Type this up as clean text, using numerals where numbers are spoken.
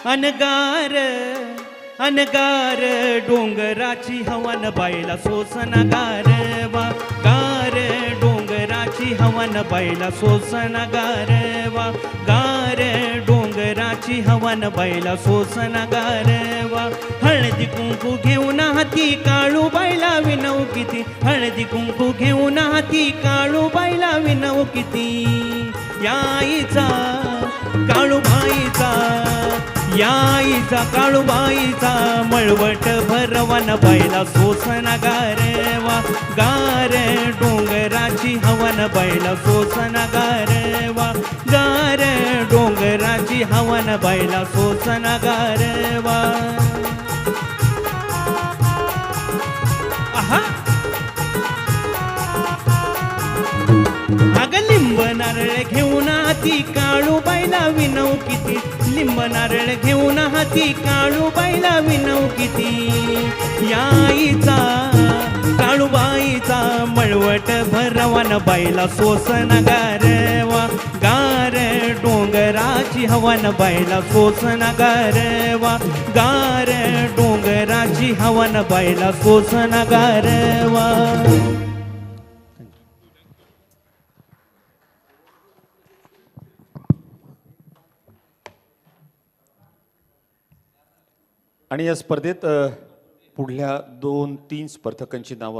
अनगार अनगार डोंगराची हवन बायला सोसना गारवा गार डोंगराची हवन बायला सोसना गारवा गार डोंगराची हवन बायला सोसना गारवा हळदी कुंकू घेऊन हाती काळू बायला विनव किती हळदी कुंकू घेऊन हाती काळू बायला विनव किती याईचा काळूबाईचा याईचा काळूबाईचा मळवट भरवन बायला सोसना गारवा गार डोंगराची हवन बायला सोसना गारवा गार डोंगराची हवन बायला सोसना गारवा आहा अग लिंब नारळ घेऊन हाती काळू बायला विनव किती लिंब नारळ घेऊन हाती काळू बायला विनव किती याईचा काळूबाईचा मळवट भरवन बायला सोसन गारवा गार डोंगराची हवन बायला सोसन गारवा गार डोंगराची हवन बायला सोसन गारवा. आणि या स्पर्धेत पुढल्या 2-3 स्पर्धकांची नावं